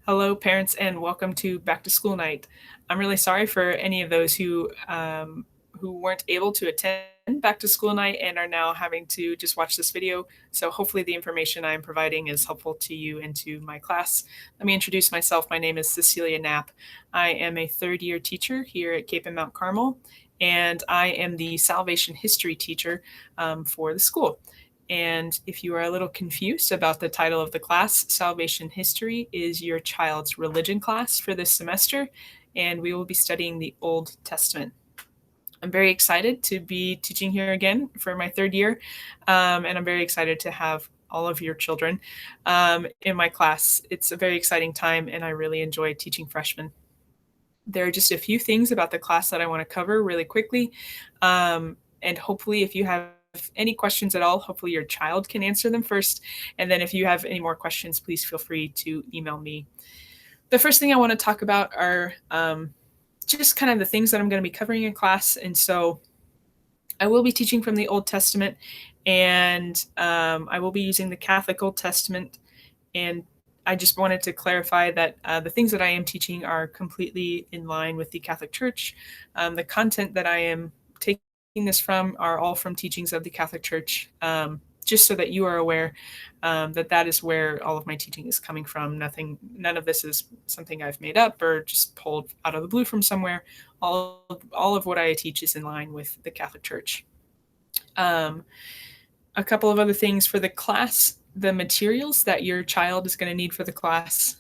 Hello, parents, and welcome to Back to School Night. I'm really sorry for any of those who weren't able to attend Back to School Night and are now having to just watch this video. So hopefully the information I'm providing is helpful to you and to my class. Let me introduce myself. My name is Cecilia Knapp. I am a third-year teacher here at Cape and Mount Carmel, and I am the Salvation History teacher for the school. And if you are a little confused about the title of the class, Salvation History is your child's religion class for this semester, and we will be studying the Old Testament. I'm very excited to be teaching here again for my third year, and I'm very excited to have all of your children in my class. It's a very exciting time, and I really enjoy teaching freshmen. There are just a few things about the class that I want to cover really quickly, and hopefully if you have any questions at all, hopefully your child can answer them first. And then if you have any more questions, please feel free to email me. The first thing I want to talk about are just kind of the things that I'm going to be covering in class. And so I will be teaching from the Old Testament, and I will be using the Catholic Old Testament. And I just wanted to clarify that the things that I am teaching are completely in line with the Catholic Church. The content that I am taking this from are all from teachings of the Catholic Church, just so that you are aware that is where all of my teaching is coming from. None of this is something I've made up or just pulled out of the blue from somewhere. All of what I teach is in line with the Catholic Church. A couple of other things for the class: the materials that your child is going to need for the class.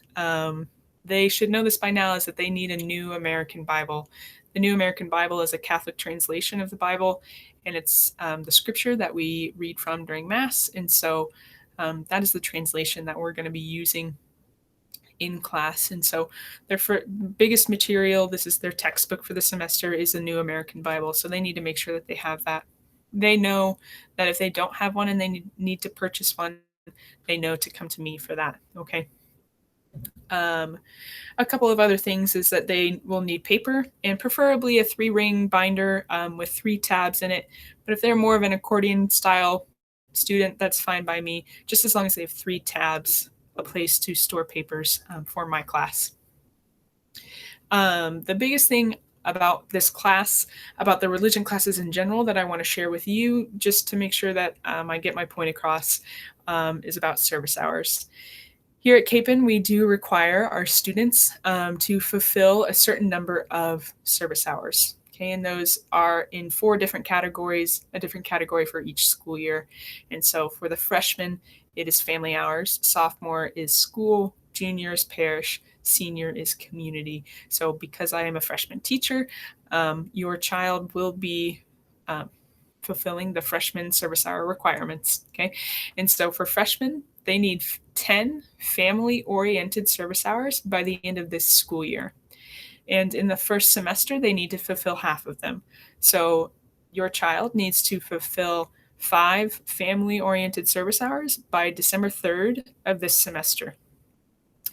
They should know this by now, is that they need a New American Bible. The New American Bible is a Catholic translation of the Bible, and it's the scripture that we read from during Mass. And so that is the translation that we're going to be using in class. And so their biggest material, this is their textbook for the semester, is the New American Bible. So they need to make sure that they have that. They know that if they don't have one and they need to purchase one, they know to come to me for that. Okay. A couple of other things is that they will need paper, and preferably a 3-ring binder with 3 tabs in it. But if they're more of an accordion style student, that's fine by me, just as long as they have 3 tabs, a place to store papers for my class. The biggest thing about this class, about the religion classes in general, that I want to share with you, just to make sure that I get my point across, is about service hours. Here at Capen, we do require our students to fulfill a certain number of service hours. Okay, and those are in 4 different categories, a different category for each school year. And so for the freshmen, it is family hours. Sophomore is school. Junior is parish. Senior is community. So because I am a freshman teacher, your child will be fulfilling the freshman service hour requirements. Okay, and so for freshmen, they need 10 family-oriented service hours by the end of this school year. And in the first semester, they need to fulfill half of them. So your child needs to fulfill 5 family-oriented service hours by December 3rd of this semester.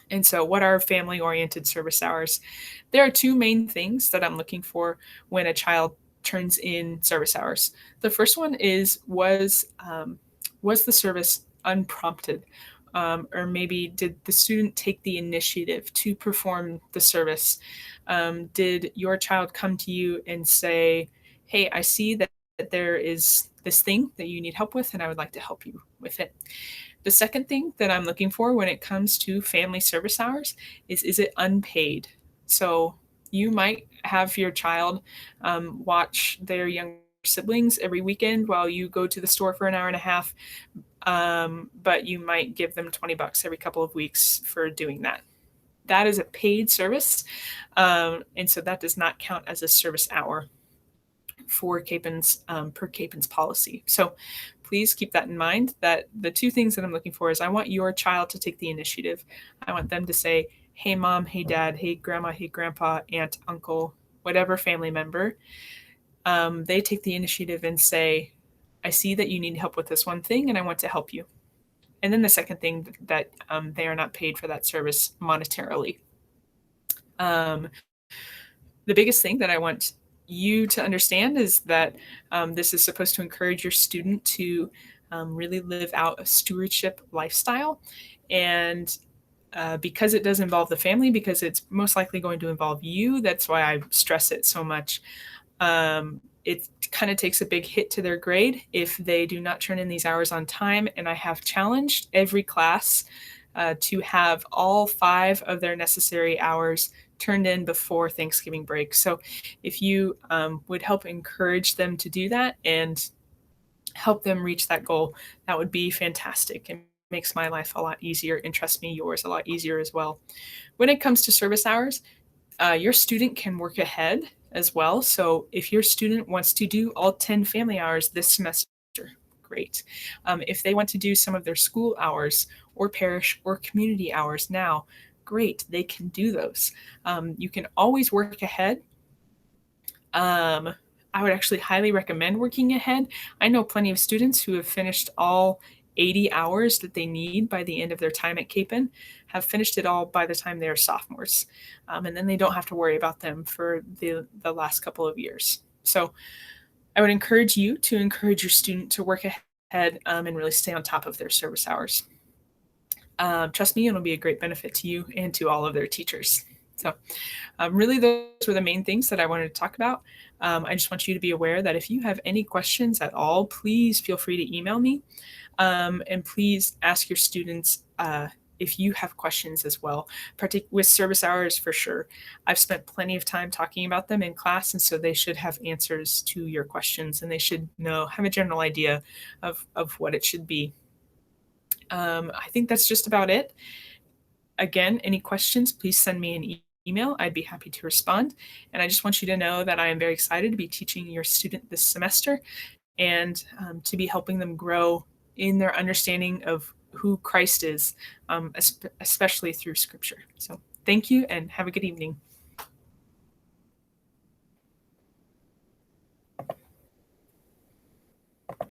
And so what are family-oriented service hours? There are 2 main things that I'm looking for when a child turns in service hours. The first one is, was the service unprompted? Or maybe did the student take the initiative to perform the service? Did your child come to you and say, hey, I see that there is this thing that you need help with, and I would like to help you with it? The second thing that I'm looking for when it comes to family service hours is it unpaid? So you might have your child watch their younger siblings every weekend while you go to the store for an hour and a half, but you might give them $20 every couple of weeks for doing that. That is a paid service, and so that does not count as a service hour for Capen's per Capen's policy. So please keep that in mind, that the 2 things that I'm looking for is I want your child to take the initiative. I want them to say, hey mom, hey dad, hey grandma, hey grandpa, aunt, uncle, whatever family member. They take the initiative and say, I see that you need help with this one thing and I want to help you. And then the second thing, that they are not paid for that service monetarily. The biggest thing that I want you to understand is that this is supposed to encourage your student to really live out a stewardship lifestyle. And because it does involve the family, because it's most likely going to involve you. That's why I stress it so much. It kind of takes a big hit to their grade if they do not turn in these hours on time. And I have challenged every class to have all 5 of their necessary hours turned in before Thanksgiving break. So if you would help encourage them to do that and help them reach that goal, that would be fantastic. It makes my life a lot easier, and trust me, yours a lot easier as well. When it comes to service hours, your student can work ahead as well. So if your student wants to do all 10 family hours this semester, great. If they want to do some of their school hours or parish or community hours now, great, they can do those. You can always work ahead. I would actually highly recommend working ahead. I know plenty of students who have finished all 80 hours that they need by the end of their time at Capon, have finished it all by the time they are sophomores. And then they don't have to worry about them for the last couple of years. So I would encourage you to encourage your student to work ahead and really stay on top of their service hours. Trust me, it'll be a great benefit to you and to all of their teachers. So really, those were the main things that I wanted to talk about. I just want you to be aware that if you have any questions at all, please feel free to email me. And please ask your students if you have questions as well, with service hours for sure. I've spent plenty of time talking about them in class, and so they should have answers to your questions, and they should have a general idea of what it should be. I think that's just about it. Again, any questions, please send me an email. I'd be happy to respond. And I just want you to know that I am very excited to be teaching your student this semester and to be helping them grow in their understanding of who Christ is, especially through Scripture. So thank you and have a good evening.